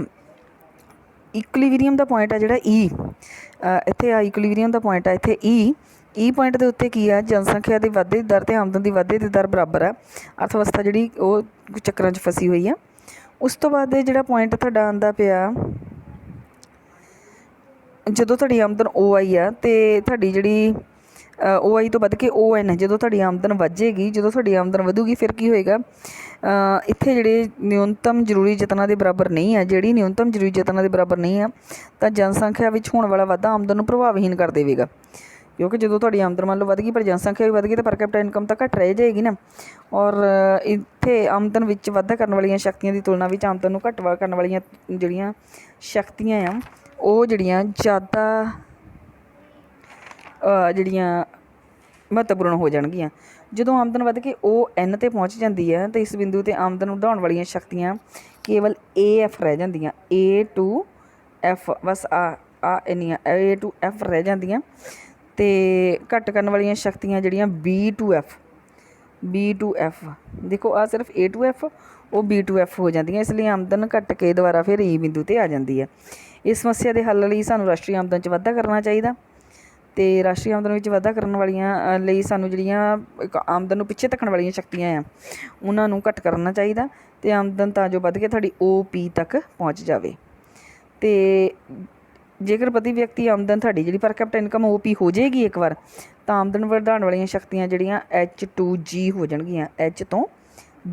ਇਕੁਲੀਬਰੀਅਮ ਦਾ ਪੁਆਇੰਟ ਆ ਜਿਹੜਾ ਇੱਥੇ ਇਕੁਲੀਬਰੀਅਮ ਦਾ ਪੁਆਇੰਟ ਆ ਇੱਥੇ ਈ ਪੁਆਇੰਟ ਦੇ ਉੱਤੇ ਕੀ ਆ? ਜਨਸੰਖਿਆ ਦੀ ਵਾਧੇ ਦੀ ਦਰ ਅਤੇ ਆਮਦਨ ਦੀ ਵਾਧੇ ਦੀ ਦਰ ਬਰਾਬਰ ਆ। ਅਰਥ ਵਿਵਸਥਾ ਜਿਹੜੀ ਉਹ ਚੱਕਰਾਂ 'ਚ ਫਸੀ ਹੋਈ ਆ। ਉਸ ਤੋਂ ਬਾਅਦ ਜਿਹੜਾ ਪੁਆਇੰਟ ਤੁਹਾਡਾ ਆਉਂਦਾ ਪਿਆ ਜਦੋਂ ਤੁਹਾਡੀ ਆਮਦਨ OI ਆ ਅਤੇ ਤੁਹਾਡੀ ਜਿਹੜੀ OI ਤੋਂ ਵੱਧ ਕੇ ON ਜਦੋਂ ਤੁਹਾਡੀ ਆਮਦਨ ਵਧੇਗੀ, ਜਦੋਂ ਤੁਹਾਡੀ ਆਮਦਨ ਵਧੂਗੀ ਫਿਰ ਕੀ ਹੋਏਗਾ, ਇੱਥੇ ਜਿਹੜੇ ਨਿਊਨਤਮ ਜ਼ਰੂਰੀ ਯਤਨਾਂ ਦੇ ਬਰਾਬਰ ਨਹੀਂ ਆ, ਜਿਹੜੀ ਨਿਊਨਤਮ ਜ਼ਰੂਰੀ ਯਤਨਾਂ ਦੇ ਬਰਾਬਰ ਨਹੀਂ ਆ, ਤਾਂ ਜਨਸੰਖਿਆ ਵਿੱਚ ਹੋਣ ਵਾਲਾ ਵਾਧਾ ਆਮਦਨ ਨੂੰ ਪ੍ਰਭਾਵਹੀਨ ਕਰ ਦੇਵੇਗਾ। ਕਿਉਂਕਿ ਜਦੋਂ ਤੁਹਾਡੀ ਆਮਦਨ ਮੰਨ ਲਓ ਵਧ ਗਈ ਪਰ ਜਨਸੰਖਿਆ ਵੀ ਵਧ ਗਈ ਤਾਂ ਪਰ ਕੈਪੀਟਲ ਇਨਕਮ ਤਾਂ ਘੱਟ ਰਹਿ ਜਾਏਗੀ ਨਾ। ਔਰ ਇੱਥੇ ਆਮਦਨ ਵਿੱਚ ਵਾਧਾ ਕਰਨ ਵਾਲੀਆਂ ਸ਼ਕਤੀਆਂ ਦੀ ਤੁਲਨਾ ਵਿੱਚ ਆਮਦਨ ਨੂੰ ਘੱਟ ਕਰਨ ਵਾਲੀਆਂ ਜਿਹੜੀਆਂ ਸ਼ਕਤੀਆਂ ਆ ਉਹ ਜਿਹੜੀਆਂ ਜ਼ਿਆਦਾ ਜਿਹੜੀਆਂ ਮਹੱਤਵਪੂਰਨ ਹੋ ਜਾਣਗੀਆਂ। ਜਦੋਂ ਆਮਦਨ ਵੱਧ ਕੇ ON 'ਤੇ ਪਹੁੰਚ ਜਾਂਦੀ ਹੈ ਤਾਂ ਇਸ ਬਿੰਦੂ 'ਤੇ ਆਮਦਨ ਵਧਾਉਣ ਵਾਲੀਆਂ ਸ਼ਕਤੀਆਂ ਕੇਵਲ AF ਰਹਿ ਜਾਂਦੀਆਂ, A to F ਬਸ ਆ ਇੰਨੀਆਂ A to F ਰਹਿ ਜਾਂਦੀਆਂ। ਅਤੇ ਘੱਟ ਕਰਨ ਵਾਲੀਆਂ ਸ਼ਕਤੀਆਂ ਜਿਹੜੀਆਂ B to F ਦੇਖੋ ਆਹ ਸਿਰਫ A to F, ਉਹ B to F ਹੋ ਜਾਂਦੀਆਂ। ਇਸ ਲਈ ਆਮਦਨ ਘੱਟ ਕੇ ਦੁਬਾਰਾ ਫਿਰ E ਬਿੰਦੂ 'ਤੇ ਆ ਜਾਂਦੀ ਹੈ। ਇਸ ਸਮੱਸਿਆ ਦੇ ਹੱਲ ਲਈ ਸਾਨੂੰ ਰਾਸ਼ਟਰੀ ਆਮਦਨ 'ਚ ਵਾਧਾ ਕਰਨਾ ਚਾਹੀਦਾ ਅਤੇ ਰਾਸ਼ਟਰੀ ਆਮਦਨ ਵਿੱਚ ਵਾਧਾ ਕਰਨ ਵਾਲੀਆਂ ਲਈ ਸਾਨੂੰ ਜਿਹੜੀਆਂ ਆਮਦਨ ਨੂੰ ਪਿੱਛੇ ਧੱਕਣ ਵਾਲੀਆਂ ਸ਼ਕਤੀਆਂ ਆ ਉਹਨਾਂ ਨੂੰ ਘੱਟ ਕਰਨਾ ਚਾਹੀਦਾ ਅਤੇ ਆਮਦਨ ਤਾਂ ਜੋ ਵੱਧ ਕੇ ਤੁਹਾਡੀ OP ਤੱਕ ਪਹੁੰਚ ਜਾਵੇ। ਅਤੇ ਜੇਕਰ ਪ੍ਰਤੀ ਵਿਅਕਤੀ ਆਮਦਨ ਤੁਹਾਡੀ ਜਿਹੜੀ ਪਰ ਕੈਪੀਟਲ ਇਨਕਮ OP ਹੋ ਜਾਏਗੀ ਇੱਕ ਵਾਰ, ਤਾਂ ਆਮਦਨ ਵਧਾਉਣ ਵਾਲੀਆਂ ਸ਼ਕਤੀਆਂ ਜਿਹੜੀਆਂ H to G ਹੋ ਜਾਣਗੀਆਂ, H ਤੋਂ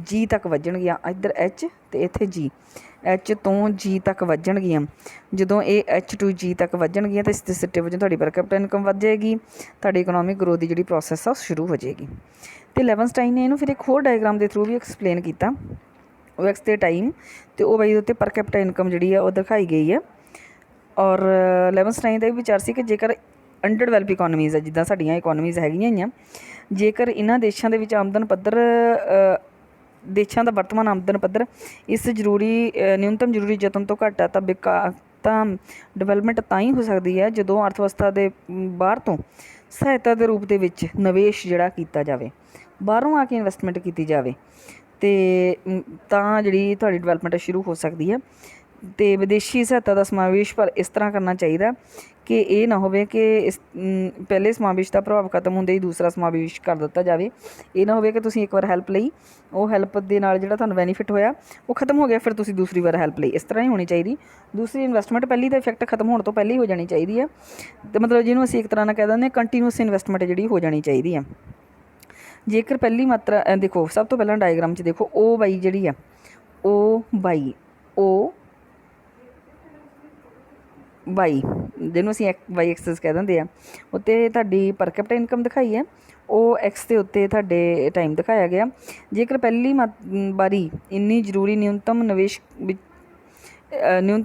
G ਤੱਕ ਵੱਜਣਗੀਆਂ। ਇੱਧਰ H ਅਤੇ ਇੱਥੇ G, H ਤੋਂ G ਤੱਕ ਵੱਜਣਗੀਆਂ। ਜਦੋਂ ਇਹ H to G ਤੱਕ ਵੱਜਣਗੀਆਂ ਤਾਂ ਇਸ ਦੇ ਸਿੱਟੇ ਵਜੋਂ ਤੁਹਾਡੀ ਪਰ ਕੈਪੀਟਲ ਇਨਕਮ ਵੱਧ ਜਾਏਗੀ, ਤੁਹਾਡੀ ਇਕਨੋਮਿਕ ਗਰੋਥ ਦੀ ਜਿਹੜੀ ਪ੍ਰੋਸੈਸ ਆ ਉਹ ਸ਼ੁਰੂ ਹੋ ਜਾਏਗੀ। ਅਤੇ ਲੈਵਨਸਟਾਈਨ ਨੇ ਇਹਨੂੰ ਫਿਰ ਇੱਕ ਹੋਰ ਡਾਇਗਰਾਮ ਦੇ ਥਰੂ ਵੀ ਐਕਸਪਲੇਨ ਕੀਤਾ। OX ਦੇ ਟਾਈਮ ਅਤੇ OY ਦੇ ਉੱਤੇ ਪਰ ਕੈਪੀਟਲ ਇਨਕਮ ਜਿਹੜੀ ਆ ਉਹ ਦਿਖਾਈ ਗਈ ਹੈ। ਔਰ ਲੈਵਨਸਟਾਈਨ ਦਾ ਇਹ ਵਿਚਾਰ ਸੀ ਕਿ ਜੇਕਰ ਅੰਡਰ ਡਿਵੈਲਪ ਇਕੋਨਮੀਜ਼ ਆ, ਜਿੱਦਾਂ ਸਾਡੀਆਂ ਇਕੋਨਮੀਜ਼ ਹੈਗੀਆਂ ਹੀ ਆ, ਜੇਕਰ ਇਹਨਾਂ ਦੇਸ਼ਾਂ ਦੇ ਵਿੱਚ ਆਮਦਨ ਪੱਧਰ ਦੇਸ਼ਾਂ ਦਾ ਵਰਤਮਾਨ ਆਮਦਨ ਪੱਧਰ ਇਸ ਨਿਊਨਤਮ ਜ਼ਰੂਰੀ ਯਤਨ ਤੋਂ ਘੱਟ ਆ ਤਾਂ ਡਿਵੈਲਪਮੈਂਟ ਤਾਂ ਹੀ ਹੋ ਸਕਦੀ ਹੈ ਜਦੋਂ ਅਰਥ ਵਿਵਸਥਾ ਦੇ ਬਾਹਰ ਤੋਂ ਸਹਾਇਤਾ ਦੇ ਰੂਪ ਦੇ ਵਿੱਚ ਨਿਵੇਸ਼ ਜਿਹੜਾ ਕੀਤਾ ਜਾਵੇ, ਬਾਹਰੋਂ ਆ ਕੇ ਇਨਵੈਸਟਮੈਂਟ ਕੀਤੀ ਜਾਵੇ, ਅਤੇ ਤਾਂ ਜਿਹੜੀ ਤੁਹਾਡੀ ਡਿਵੈਲਪਮੈਂਟ ਸ਼ੁਰੂ ਹੋ ਸਕਦੀ ਹੈ। ਅਤੇ ਵਿਦੇਸ਼ੀ ਸਹਾਇਤਾ ਦਾ ਸਮਾਵੇਸ਼ ਪਰ ਇਸ ਤਰ੍ਹਾਂ ਕਰਨਾ ਚਾਹੀਦਾ ਕਿ ਇਹ ਨਾ ਹੋਵੇ ਕਿ ਇਸ ਪਹਿਲੇ ਸਮਾਵੇਸ਼ ਦਾ ਪ੍ਰਭਾਵ ਖਤਮ ਹੁੰਦੇ ਹੀ ਦੂਸਰਾ ਸਮਾਵੇਸ਼ ਕਰ ਦਿੱਤਾ ਜਾਵੇ। ਇਹ ਨਾ ਹੋਵੇ ਕਿ ਤੁਸੀਂ ਇੱਕ ਵਾਰ ਹੈਲਪ ਲਈ, ਉਹ ਹੈਲਪ ਦੇ ਨਾਲ ਜਿਹੜਾ ਤੁਹਾਨੂੰ ਬੈਨੀਫਿਟ ਹੋਇਆ ਉਹ ਖਤਮ ਹੋ ਗਿਆ, ਫਿਰ ਤੁਸੀਂ ਦੂਸਰੀ ਵਾਰ ਹੈਲਪ ਲਈ। ਇਸ ਤਰ੍ਹਾਂ ਹੀ ਹੋਣੀ ਚਾਹੀਦੀ। ਦੂਸਰੀ ਇਨਵੈਸਟਮੈਂਟ ਪਹਿਲੀ ਦਾ ਇਫੈਕਟ ਖਤਮ ਹੋਣ ਤੋਂ ਪਹਿਲਾਂ ਹੀ ਹੋ ਜਾਣੀ ਚਾਹੀਦੀ ਹੈ। ਅਤੇ ਮਤਲਬ ਜਿਹਨੂੰ ਅਸੀਂ ਇੱਕ ਤਰ੍ਹਾਂ ਨਾਲ ਕਹਿ ਦਿੰਦੇ ਹਾਂ ਕੰਟੀਨਿਊਸ ਇਨਵੈਸਟਮੈਂਟ ਜਿਹੜੀ ਹੋ ਜਾਣੀ ਚਾਹੀਦੀ ਹੈ। ਜੇਕਰ ਪਹਿਲੀ ਮਾਤਰਾ ਦੇਖੋ, ਸਭ ਤੋਂ ਪਹਿਲਾਂ ਡਾਇਗਰਾਮ 'ਚ ਦੇਖੋ OY ਜਿਹੜੀ ਆ OY ਜਿਹਨੂੰ ਅਸੀਂ Y ਐਕਸਿਸ ਕਹਿ ਦਿੰਦੇ ਆ, ਉੱਤੇ ਤੁਹਾਡੀ ਪਰ ਕੈਪੀਟਲ ਇਨਕਮ ਦਿਖਾਈ ਹੈ, OX ਦੇ ਉੱਤੇ ਤੁਹਾਡੇ ਟਾਈਮ ਦਿਖਾਇਆ ਗਿਆ। ਜੇਕਰ ਪਹਿਲੀ ਵਾਰੀ ਇੰਨੀ ਜ਼ਰੂਰੀ ਨਿਊਨਤਮ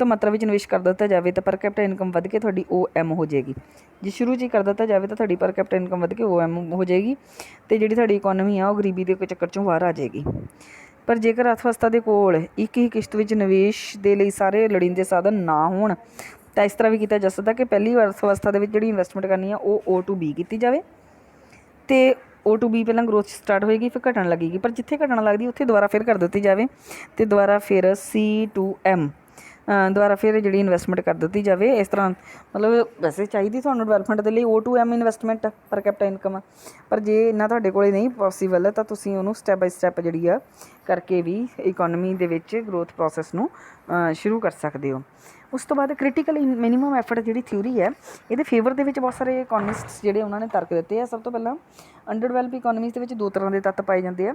ਮਾਤਰਾ ਵਿੱਚ ਨਿਵੇਸ਼ ਕਰ ਦਿੱਤਾ ਜਾਵੇ ਤਾਂ ਪਰ ਕੈਪੀਟਲ ਇਨਕਮ ਵੱਧ ਕੇ ਤੁਹਾਡੀ OM ਹੋ ਜਾਏਗੀ। ਜੇ ਸ਼ੁਰੂ 'ਚ ਹੀ ਕਰ ਦਿੱਤਾ ਜਾਵੇ ਤਾਂ ਤੁਹਾਡੀ ਪਰ ਕੈਪੀਟਲ ਇਨਕਮ ਵੱਧ ਕੇ OM ਹੋ ਜਾਏਗੀ ਅਤੇ ਜਿਹੜੀ ਤੁਹਾਡੀ ਇਕੋਨਮੀ ਆ ਉਹ ਗਰੀਬੀ ਦੇ ਚੱਕਰ 'ਚੋਂ ਬਾਹਰ ਆ ਜਾਏਗੀ। ਪਰ ਜੇਕਰ ਅਰਥ ਵਿਵਸਥਾ ਦੇ ਕੋਲ ਇੱਕ ਹੀ ਕਿਸ਼ਤ ਵਿੱਚ ਨਿਵੇਸ਼ ਦੇ ਲਈ ਸਾਰੇ ਲੋੜੀਂਦੇ ਸਾਧਨ ਨਾ ਹੋਣ ਤਾਂ ਇਸ ਤਰ੍ਹਾਂ ਵੀ ਕੀਤਾ ਜਾ ਸਕਦਾ ਕਿ ਪਹਿਲੀ ਅਰਥ ਵਿਵਸਥਾ ਦੇ ਵਿੱਚ ਜਿਹੜੀ ਇਨਵੈਸਟਮੈਂਟ ਕਰਨੀ ਆ ਉਹ O to B ਕੀਤੀ ਜਾਵੇ ਅਤੇ O to B ਪਹਿਲਾਂ ਗਰੋਥ ਸਟਾਰਟ ਹੋਏਗੀ, ਫਿਰ ਘਟਣ ਲੱਗੇਗੀ, ਪਰ ਜਿੱਥੇ ਘਟਣ ਲੱਗਦੀ ਉੱਥੇ ਦੁਬਾਰਾ ਫਿਰ ਕਰ ਦਿੱਤੀ ਜਾਵੇ ਅਤੇ ਦੁਬਾਰਾ ਫਿਰ C to M ਦੁਬਾਰਾ ਫਿਰ ਜਿਹੜੀ ਇਨਵੈਸਟਮੈਂਟ ਕਰ ਦਿੱਤੀ ਜਾਵੇ। ਇਸ ਤਰ੍ਹਾਂ ਮਤਲਬ ਵੈਸੇ ਚਾਹੀਦੀ ਤੁਹਾਨੂੰ ਡਿਵੈਲਪਮੈਂਟ ਦੇ ਲਈ O to M ਇਨਵੈਸਟਮੈਂਟ ਪਰ ਕੈਪੀਟਲ ਇਨਕਮ, ਪਰ ਜੇ ਇੰਨਾ ਤੁਹਾਡੇ ਕੋਲ ਨਹੀਂ ਪੋਸੀਬਲ ਹੈ ਤਾਂ ਤੁਸੀਂ ਉਹਨੂੰ ਸਟੈਪ ਬਾਈ ਸਟੈਪ ਜਿਹੜੀ ਆ ਕਰਕੇ ਵੀ ਇਕੋਨਮੀ ਦੇ ਵਿੱਚ ਗਰੋਥ ਪ੍ਰੋਸੈਸ ਨੂੰ ਸ਼ੁਰੂ ਕਰ ਸਕਦੇ ਹੋ। ਉਸ ਤੋਂ ਬਾਅਦ ਕ੍ਰਿਟੀਕਲ ਮਿਨੀਮਮ ਐਫਰਟ ਜਿਹੜੀ ਥਿਊਰੀ ਹੈ, ਇਹਦੇ ਫੇਵਰ ਦੇ ਵਿੱਚ ਬਹੁਤ ਸਾਰੇ ਇਕੋਨਮਿਸਟਸ ਜਿਹੜੇ ਉਹਨਾਂ ਨੇ ਤਰਕ ਦਿੱਤੇ ਆ। ਸਭ ਤੋਂ ਪਹਿਲਾਂ ਅੰਡਰ ਡਿਵੈਲਪ ਇਕੋਨਮੀਜ਼ ਦੇ ਵਿੱਚ ਦੋ ਤਰ੍ਹਾਂ ਦੇ ਤੱਤ ਪਾਏ ਜਾਂਦੇ ਆ,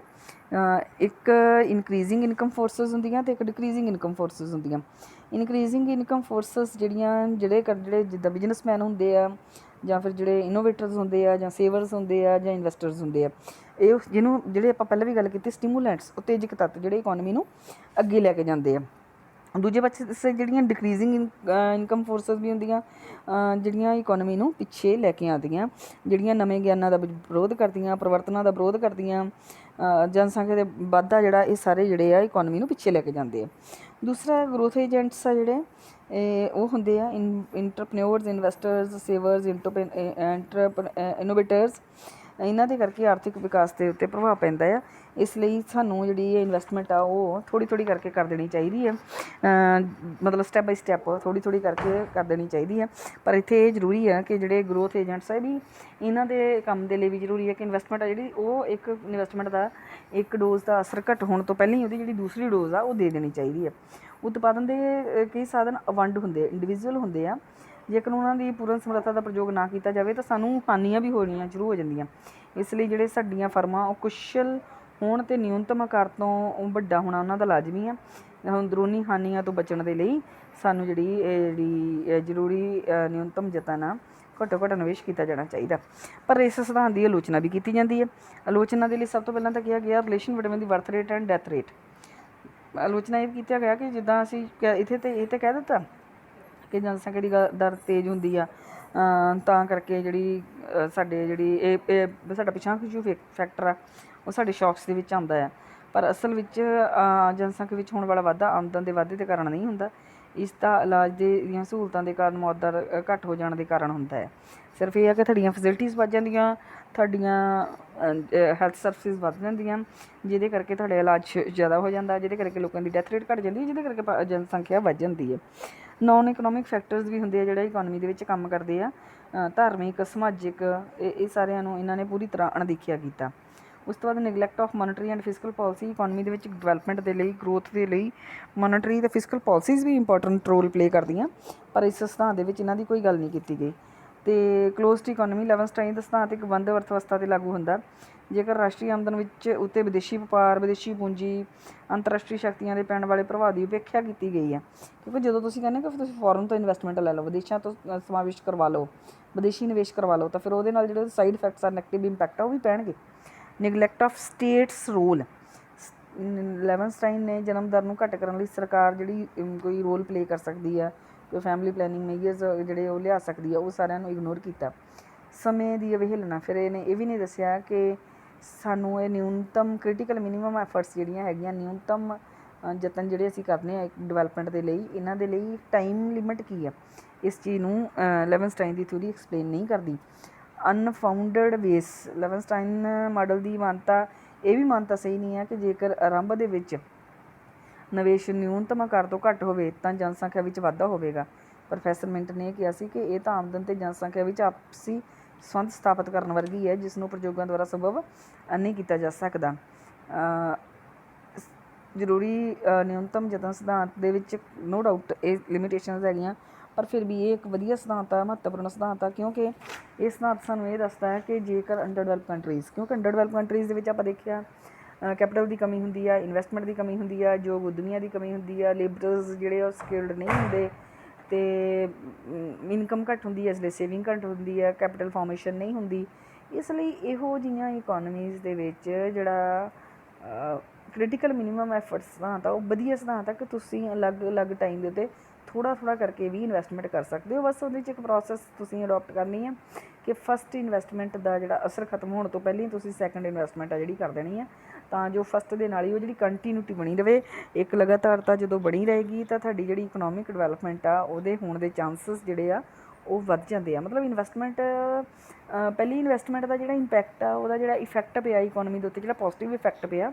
ਇੱਕ ਇਨਕਰੀਜ਼ਿੰਗ ਇਨਕਮ ਫੋਰਸਿਸ ਹੁੰਦੀਆਂ ਅਤੇ ਇੱਕ ਡਿਕਰੀਜ਼ਿੰਗ ਇਨਕਮ ਫੋਰਸਿਸ ਹੁੰਦੀਆਂ। ਇਨਕਰੀਜ਼ਿੰਗ ਇਨਕਮ ਫੋਰਸਿਸ ਜਿਹੜੇ ਜਿੱਦਾਂ ਬਿਜ਼ਨਸਮੈਨ ਹੁੰਦੇ ਆ ਜਾਂ ਫਿਰ ਜਿਹੜੇ ਇਨੋਵੇਟਰਸ ਹੁੰਦੇ ਆ ਜਾਂ ਸੇਵਰਸ ਹੁੰਦੇ ਆ ਜਾਂ ਇਨਵੈਸਟਰਸ ਹੁੰਦੇ ਆ, ਇਹ ਜਿਹੜੇ ਆਪਾਂ ਪਹਿਲਾਂ ਵੀ ਗੱਲ ਕੀਤੀ ਸਟੀਮੂਲੈਂਟਸ, ਉਤੇਜਕ ਤੱਤ ਜਿਹੜੇ ਇਕੋਨਮੀ ਨੂੰ ਅੱਗੇ ਲੈ ਕੇ ਜਾਂਦੇ ਆ। ਦੂਜੇ ਪਾਸੇ ਜਿਹੜੀਆਂ ਡਿਕਰੀਜ਼ਿੰਗ ਇਨਕਮ ਫੋਰਸਿਸ ਵੀ ਹੁੰਦੀਆਂ ਜਿਹੜੀਆਂ ਇਕੋਨਮੀ ਨੂੰ ਪਿੱਛੇ ਲੈ ਕੇ ਆਉਂਦੀਆਂ, ਜਿਹੜੀਆਂ ਨਵੇਂ ਗਿਆਨਾਂ ਦਾ ਵਿਰੋਧ ਕਰਦੀਆਂ, ਪਰਿਵਰਤਨਾਂ ਦਾ ਵਿਰੋਧ ਕਰਦੀਆਂ, ਜਨਸੰਖਿਆ ਦੇ ਵਾਧਾ ਜਿਹੜਾ ਇਹ ਸਾਰੇ ਜਿਹੜੇ ਆ ਇਕੋਨਮੀ ਨੂੰ ਪਿੱਛੇ ਲੈ ਕੇ ਜਾਂਦੇ ਆ। ਦੂਸਰਾ ਗਰੋਥ ਏਜੰਟਸ ਆ ਜਿਹੜੇ ਉਹ ਹੁੰਦੇ ਆ ਇੰਟਰਪ੍ਰੈਨਿਓਰਸ, ਇਨਵੈਸਟਰਸ, ਸੇਵਰਸ, ਇਨੋਵੇਟਰਸ। ਇਹਨਾਂ ਦੇ ਕਰਕੇ ਆਰਥਿਕ ਵਿਕਾਸ ਦੇ ਉੱਤੇ ਪ੍ਰਭਾਵ ਪੈਂਦਾ ਆ। ਇਸ ਲਈ ਸਾਨੂੰ ਜਿਹੜੀ ਇਨਵੈਸਟਮੈਂਟ ਆ ਉਹ ਥੋੜ੍ਹੀ ਥੋੜ੍ਹੀ ਕਰਕੇ ਕਰ ਦੇਣੀ ਚਾਹੀਦੀ ਹੈ, ਮਤਲਬ ਸਟੈਪ ਬਾਈ ਸਟੈਪ ਥੋੜ੍ਹੀ ਥੋੜ੍ਹੀ ਕਰਕੇ ਕਰ ਦੇਣੀ ਚਾਹੀਦੀ ਹੈ। ਪਰ ਇੱਥੇ ਇਹ ਜ਼ਰੂਰੀ ਹੈ ਕਿ ਜਿਹੜੇ ਗਰੋਥ ਏਜੰਟਸ ਹੈ ਵੀ ਇਹਨਾਂ ਦੇ ਕੰਮ ਦੇ ਲਈ ਵੀ ਜ਼ਰੂਰੀ ਹੈ ਕਿ ਇਨਵੈਸਟਮੈਂਟ ਆ ਜਿਹੜੀ ਉਹ ਇੱਕ ਇਨਵੈਸਟਮੈਂਟ ਦਾ ਇੱਕ ਡੋਜ਼ ਦਾ ਅਸਰ ਘੱਟ ਹੋਣ ਤੋਂ ਪਹਿਲਾਂ ਹੀ ਉਹਦੀ ਜਿਹੜੀ ਦੂਸਰੀ ਡੋਜ਼ ਆ ਉਹ ਦੇ ਦੇਣੀ ਚਾਹੀਦੀ ਹੈ। ਉਤਪਾਦਨ ਦੇ ਕਈ ਸਾਧਨ ਵੰਡ ਹੁੰਦੇ, ਇੰਡੀਵਿਜੂਅਲ ਹੁੰਦੇ ਆ, ਜੇਕਰ ਉਹਨਾਂ ਦੀ ਪੂਰਨ ਸਮਰੱਥਾ ਦਾ ਪ੍ਰਯੋਗ ਨਾ ਕੀਤਾ ਜਾਵੇ ਤਾਂ ਸਾਨੂੰ ਹਾਨੀਆਂ ਵੀ ਹੋਣੀਆਂ ਸ਼ੁਰੂ ਹੋ ਜਾਂਦੀਆਂ। ਇਸ ਲਈ ਜਿਹੜੇ ਸਾਡੀਆਂ ਫਰਮਾਂ ਉਹ ਕੁਸ਼ਲ ਹੋਣ ਅਤੇ ਨਿਊਨਤਮ ਆਕਾਰ ਤੋਂ ਵੱਡਾ ਹੋਣਾ ਉਹਨਾਂ ਦਾ ਲਾਜ਼ਮੀ ਆ। ਅੰਦਰੂਨੀ ਹਾਨੀਆਂ ਤੋਂ ਬਚਣ ਦੇ ਲਈ ਸਾਨੂੰ ਜ਼ਰੂਰੀ ਨਿਊਨਤਮ ਯਤਨ ਆ ਘੱਟੋ ਘੱਟ ਨਿਵੇਸ਼ ਕੀਤਾ ਜਾਣਾ ਚਾਹੀਦਾ। ਪਰ ਇਸ ਸਿਧਾਂਤ ਦੀ ਆਲੋਚਨਾ ਵੀ ਕੀਤੀ ਜਾਂਦੀ ਹੈ। ਆਲੋਚਨਾ ਦੇ ਲਈ ਸਭ ਤੋਂ ਪਹਿਲਾਂ ਤਾਂ ਕਿਹਾ ਗਿਆ relation between the birth rate and death rate. ਆਲੋਚਨਾ ਇਹ ਕੀਤਾ ਗਿਆ ਕਿ ਜਿੱਦਾਂ ਅਸੀਂ ਇਹ ਤਾਂ ਕਹਿ ਦਿੱਤਾ ਕਿ ਜਨਸੰਖਿਆ ਦੀ ਦਰ ਤੇਜ਼ ਹੁੰਦੀ ਆ, ਤਾਂ ਕਰਕੇ ਸਾਡਾ ਪਿਛਾਂਹ ਖਿੱਚੂ ਫੈਕਟਰ ਆ ਉਹ ਸਾਡੇ ਸ਼ੌਕਸ ਦੇ ਵਿੱਚ ਆਉਂਦਾ ਆ। ਪਰ ਅਸਲ ਵਿੱਚ ਜਨਸੰਖਿਆ ਵਿੱਚ ਹੋਣ ਵਾਲਾ ਵਾਧਾ ਆਮਦਨ ਦੇ ਵਾਧੇ ਦੇ ਕਾਰਨ ਨਹੀਂ ਹੁੰਦਾ। ਇਸ ਦਾ ਇਲਾਜ ਦੀਆਂ ਸਹੂਲਤਾਂ ਦੇ ਕਾਰਨ ਮੌਤ ਦਰ ਘੱਟ ਹੋ ਜਾਣ ਦੇ ਕਾਰਨ ਹੁੰਦਾ ਹੈ। ਸਿਰਫ ਇਹ ਹੈ ਕਿ ਤੁਹਾਡੀਆਂ ਫੈਸਿਲਿਟੀਜ਼ ਵੱਧ ਜਾਂਦੀਆਂ, ਤੁਹਾਡੀਆਂ ਹੈਲਥ ਸਰਵਿਸਿਜ਼ ਵੱਧ ਜਾਂਦੀਆਂ, ਜਿਹਦੇ ਕਰਕੇ ਤੁਹਾਡਾ ਇਲਾਜ ਜ਼ਿਆਦਾ ਹੋ ਜਾਂਦਾ, ਜਿਹਦੇ ਕਰਕੇ ਲੋਕਾਂ ਦੀ ਡੈਥ ਰੇਟ ਘੱਟ ਜਾਂਦੀ ਹੈ, ਜਿਹਦੇ ਕਰਕੇ ਜਨਸੰਖਿਆ ਵੱਧ ਜਾਂਦੀ ਹੈ। ਨੋਨ ਇਕਨੋਮਿਕ ਫੈਕਟਰਸ ਵੀ ਹੁੰਦੇ ਆ ਜਿਹੜੇ ਇਕੋਨਮੀ ਦੇ ਵਿੱਚ ਕੰਮ ਕਰਦੇ ਆ, ਧਾਰਮਿਕ, ਸਮਾਜਿਕ, ਇਹ ਸਾਰਿਆਂ ਨੂੰ ਇਹਨਾਂ ਨੇ ਪੂਰੀ ਤਰ੍ਹਾਂ ਅਣਦੇਖਿਆ ਕੀਤਾ। ਉਸ ਤੋਂ ਬਾਅਦ neglect of monetary and fiscal policy. Economy ਦੇ ਵਿੱਚ ਡਿਵੈਲਪਮੈਂਟ ਦੇ ਲਈ, ਗਰੋਥ ਦੇ ਲਈ ਮੋਨਟਰੀ ਅਤੇ ਫਿਸਕਲ ਪਾਲਿਸੀਜ਼ ਵੀ ਇੰਪੋਰਟੈਂਟ ਰੋਲ ਪਲੇ ਕਰਦੀਆਂ, ਪਰ ਇਸ ਸਿਧਾਂਤ ਦੇ ਵਿੱਚ ਇਹਨਾਂ ਦੀ ਕੋਈ ਗੱਲ ਨਹੀਂ ਕੀਤੀ ਗਈ। ਅਤੇ ਕਲੋਜ਼ਡ ਇਕੋਨਮੀ, ਲੈਵਨਸਟਾਈਨ ਦਾ ਸਿਧਾਂਤ ਇੱਕ ਬੰਦ ਅਰਥ ਵਿਵਸਥਾ 'ਤੇ ਲਾਗੂ ਹੁੰਦਾ। ਜੇਕਰ ਰਾਸ਼ਟਰੀ ਆਮਦਨ ਵਿੱਚ ਉੱਤੇ ਵਿਦੇਸ਼ੀ ਵਪਾਰ, ਵਿਦੇਸ਼ੀ ਪੂੰਜੀ, ਅੰਤਰਰਾਸ਼ਟਰੀ ਸ਼ਕਤੀਆਂ ਦੇ ਪੈਣ ਵਾਲੇ ਪ੍ਰਭਾਵ ਦੀ ਉਪੇਖਿਆ ਕੀਤੀ ਗਈ ਹੈ। ਕਿਉਂਕਿ ਜਦੋਂ ਤੁਸੀਂ ਕਹਿੰਦੇ ਕਿ ਤੁਸੀਂ ਫੋਰਨ ਤੋਂ ਇਨਵੈਸਟਮੈਂਟ ਲੈ ਲਓ, ਵਿਦੇਸ਼ਾਂ ਤੋਂ ਸਮਾਵੇਸ਼ ਕਰਵਾ ਲਓ, ਵਿਦੇਸ਼ੀ ਨਿਵੇਸ਼ ਕਰਵਾ ਲਓ, ਤਾਂ ਫਿਰ ਉਹਦੇ ਨਾਲ ਜਿਹੜੇ ਸਾਈਡ ਇਫੈਕਟਸ ਆ, ਨੈਗੇਟਿਵ ਇੰਪੈਕਟ ਆ, ਉਹ ਵੀ ਪੈਣਗੇ। Neglect of state's role. Leibenstein ਨੇ ਜਨਮ ਦਰ ਨੂੰ ਘੱਟ ਕਰਨ ਲਈ ਸਰਕਾਰ ਜਿਹੜੀ ਕੋਈ ਰੋਲ ਪਲੇ ਕਰ ਸਕਦੀ ਆ, ਕੋਈ ਫੈਮਿਲੀ ਪਲੈਨਿੰਗ ਮੇਜਰਸ ਜਿਹੜੇ ਉਹ ਲਿਆ ਸਕਦੀ ਆ, ਉਹ ਸਾਰਿਆਂ ਨੂੰ ਇਗਨੋਰ ਕੀਤਾ। ਸਮੇਂ ਦੀ ਅਵਹੇਲਨਾ। ਫਿਰ ਇਹਨੇ ਇਹ ਵੀ ਨਹੀਂ ਦੱਸਿਆ ਕਿ ਸਾਨੂੰ ਇਹ ਨਿਊਨਤਮ ਕ੍ਰਿਟੀਕਲ ਮਿਨੀਮਮ ਐਫਰਟਸ ਜਿਹੜੀਆਂ ਹੈਗੀਆਂ, ਨਿਊਨਤਮ ਯਤਨ ਜਿਹੜੇ ਅਸੀਂ ਕਰਨੇ ਆ ਡਿਵੈਲਪਮੈਂਟ ਦੇ ਲਈ, ਇਹਨਾਂ ਦੇ ਲਈ ਟਾਈਮ ਲਿਮਿਟ ਕੀ ਆ, ਇਸ ਚੀਜ਼ ਨੂੰ ਲੈਵਨਸਟਾਈਨ ਦੀ ਥਿਊਰੀ ਐਕਸਪਲੇਨ ਨਹੀਂ ਕਰਦੀ। ਅਨਫਾਊਂਡਡ ਬੇਸ। ਲੈਵਨਸਟਾਈਨ ਮਾਡਲ ਦੀ ਮਾਨਤਾ, ਇਹ ਵੀ ਮਾਨਤਾ ਸਹੀ ਨਹੀਂ ਹੈ ਕਿ ਜੇਕਰ ਆਰੰਭ ਦੇ ਵਿੱਚ ਨਿਵੇਸ਼ ਨਿਊਨਤਮ ਆਕਾਰ ਤੋਂ ਘੱਟ ਹੋਵੇ ਤਾਂ ਜਨਸੰਖਿਆ ਵਿੱਚ ਵਾਧਾ ਹੋਵੇਗਾ। ਪ੍ਰੋਫੈਸਰ ਮਿੰਟ ਨੇ ਕਿਹਾ ਸੀ ਕਿ ਇਹ ਤਾਂ ਆਮਦਨ ਅਤੇ ਜਨਸੰਖਿਆ ਵਿੱਚ ਆਪਸੀ ਸੰਬੰਧ ਸਥਾਪਿਤ ਕਰਨ ਵਰਗੀ ਹੈ, ਜਿਸ ਨੂੰ ਪ੍ਰਯੋਗਾਂ ਦੁਆਰਾ ਸੰਭਵ ਨਹੀਂ ਕੀਤਾ ਜਾ ਸਕਦਾ। ਜ਼ਰੂਰੀ ਨਿਊਨਤਮ ਯਤਨ ਸਿਧਾਂਤ ਦੇ ਵਿੱਚ ਨੋ ਡਾਊਟ ਇਹ ਲਿਮਿਟੇਸ਼ਨਸ ਹੈਗੀਆਂ, ਪਰ ਫਿਰ ਵੀ ਇਹ ਇੱਕ ਵਧੀਆ ਸਿਧਾਂਤ ਆ, ਮਹੱਤਵਪੂਰਨ ਸਿਧਾਂਤ ਆ, ਕਿਉਂਕਿ ਇਹ ਸਿਧਾਂਤ ਸਾਨੂੰ ਇਹ ਦੱਸਦਾ ਹੈ ਕਿ ਜੇਕਰ ਅੰਡਰ ਡਿਵੈਲਪ ਕੰਟਰੀਜ਼, ਕਿਉਂਕਿ ਅੰਡਰ ਡਿਵੈਲਪ ਕੰਟਰੀਜ਼ ਦੇ ਵਿੱਚ ਆਪਾਂ ਦੇਖਿਆ ਕੈਪੀਟਲ ਦੀ ਕਮੀ ਹੁੰਦੀ ਆ, ਇਨਵੈਸਟਮੈਂਟ ਦੀ ਕਮੀ ਹੁੰਦੀ ਆ, ਯੋਗ ਉੱਦਮੀਆਂ ਦੀ ਕਮੀ ਹੁੰਦੀ ਆ, ਲੇਬਰਰਸ ਜਿਹੜੇ ਉਹ ਸਕਿਲਡ ਨਹੀਂ ਹੁੰਦੇ, ਅਤੇ ਇਨਕਮ ਘੱਟ ਹੁੰਦੀ ਹੈ, ਇਸ ਲਈ ਸੇਵਿੰਗ ਘੱਟ ਹੁੰਦੀ ਹੈ, ਕੈਪੀਟਲ ਫਾਰਮੇਸ਼ਨ ਨਹੀਂ ਹੁੰਦੀ। ਇਸ ਲਈ ਇਹੋ ਜਿਹੀਆਂ ਇਕੋਨਮੀਜ਼ ਦੇ ਵਿੱਚ ਜਿਹੜਾ ਕ੍ਰਿਟੀਕਲ ਮਿਨੀਮਮ ਐਫਰਟਸ ਸਿਧਾਂਤ ਆ, ਉਹ ਵਧੀਆ ਸਿਧਾਂਤ ਆ ਕਿ ਤੁਸੀਂ ਅਲੱਗ-ਅਲੱਗ ਟਾਈਮ ਦੇ ਉੱਤੇ ਥੋੜ੍ਹਾ ਕਰਕੇ ਵੀ ਇਨਵੈਸਟਮੈਂਟ ਕਰ ਸਕਦੇ ਹੋ। ਬਸ ਉਹਦੇ 'ਚ ਇੱਕ ਪ੍ਰੋਸੈਸ ਤੁਸੀਂ ਅਡੋਪਟ ਕਰਨੀ ਹੈ ਕਿ ਫਸਟ ਇਨਵੈਸਟਮੈਂਟ ਦਾ ਜਿਹੜਾ ਅਸਰ ਖਤਮ ਹੋਣ ਤੋਂ ਪਹਿਲਾਂ ਹੀ ਤੁਸੀਂ ਸੈਕੰਡ ਇਨਵੈਸਟਮੈਂਟ ਆ ਜਿਹੜੀ ਕਰ ਦੇਣੀ ਆ, ਤਾਂ ਜੋ ਫਸਟ ਦੇ ਨਾਲ ਹੀ ਉਹ ਜਿਹੜੀ ਕੰਟੀਨਿਊਟੀ ਬਣੀ ਰਹੇ। ਇੱਕ ਲਗਾਤਾਰਤਾ ਜਦੋਂ ਬਣੀ ਰਹੇਗੀ ਤਾਂ ਤੁਹਾਡੀ ਜਿਹੜੀ ਇਕਨੋਮਿਕ ਡਿਵੈਲਪਮੈਂਟ ਆ ਉਹਦੇ ਹੋਣ ਦੇ ਚਾਂਸਸ ਜਿਹੜੇ ਆ ਉਹ ਵੱਧ ਜਾਂਦੇ ਆ। ਮਤਲਬ ਇਨਵੈਸਟਮੈਂਟ, ਪਹਿਲੀ ਇਨਵੈਸਟਮੈਂਟ ਦਾ ਜਿਹੜਾ ਇੰਪੈਕਟ ਆ, ਉਹਦਾ ਜਿਹੜਾ ਇਫੈਕਟ ਪਿਆ ਇਕੋਨਮੀ ਦੇ ਉੱਤੇ, ਜਿਹੜਾ ਪੋਜ਼ੀਟਿਵ ਇਫੈਕਟ ਪਿਆ,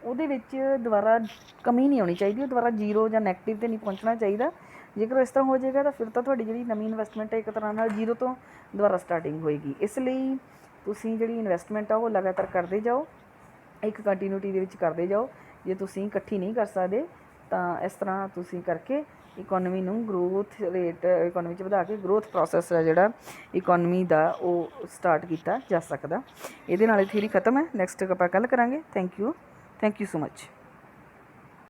ਉਹਦੇ ਵਿੱਚ ਦੁਬਾਰਾ ਕਮੀ ਨਹੀਂ ਆਉਣੀ ਚਾਹੀਦੀ, ਉਹ ਦੁਬਾਰਾ ਜ਼ੀਰੋ ਜਾਂ ਨੈਗੇਟਿਵ 'ਤੇ ਨਹੀਂ ਪਹੁੰਚਣਾ ਚਾਹੀਦਾ। ਜੇਕਰ ਇਸ ਤਰ੍ਹਾਂ ਹੋ ਜਾਏਗਾ ਤਾਂ ਫਿਰ ਤਾਂ ਤੁਹਾਡੀ ਜਿਹੜੀ ਨਵੀਂ ਇਨਵੈਸਟਮੈਂਟ ਹੈ ਇੱਕ ਤਰ੍ਹਾਂ ਨਾਲ ਜ਼ੀਰੋ ਤੋਂ ਦੁਬਾਰਾ ਸਟਾਰਟਿੰਗ ਹੋਏਗੀ। ਇਸ ਲਈ ਤੁਸੀਂ ਜਿਹੜੀ ਇਨਵੈਸਟਮੈਂਟ ਆ ਉਹ ਲਗਾਤਾਰ ਕਰਦੇ ਜਾਓ, ਇੱਕ ਕੰਟੀਨਿਊਟੀ ਦੇ ਵਿੱਚ ਕਰਦੇ ਜਾਓ। ਜੇ ਤੁਸੀਂ ਇਕੱਠੀ ਨਹੀਂ ਕਰ ਸਕਦੇ ਤਾਂ ਇਸ ਤਰ੍ਹਾਂ ਤੁਸੀਂ ਕਰਕੇ ਇਕੋਨਮੀ ਨੂੰ ਗਰੋਥ ਰੇਟ ਇਕੋਨਮੀ 'ਚ ਵਧਾ ਕੇ ਗਰੋਥ ਪ੍ਰੋਸੈਸ ਹੈ ਜਿਹੜਾ ਇਕੋਨਮੀ ਦਾ ਉਹ ਸਟਾਰਟ ਕੀਤਾ ਜਾ ਸਕਦਾ। ਇਹਦੇ ਨਾਲ ਇਹ ਥਿਊਰੀ ਖਤਮ ਹੈ। ਨੈਕਸਟ ਆਪਾਂ ਕੱਲ੍ਹ ਕਰਾਂਗੇ। Thank you so much.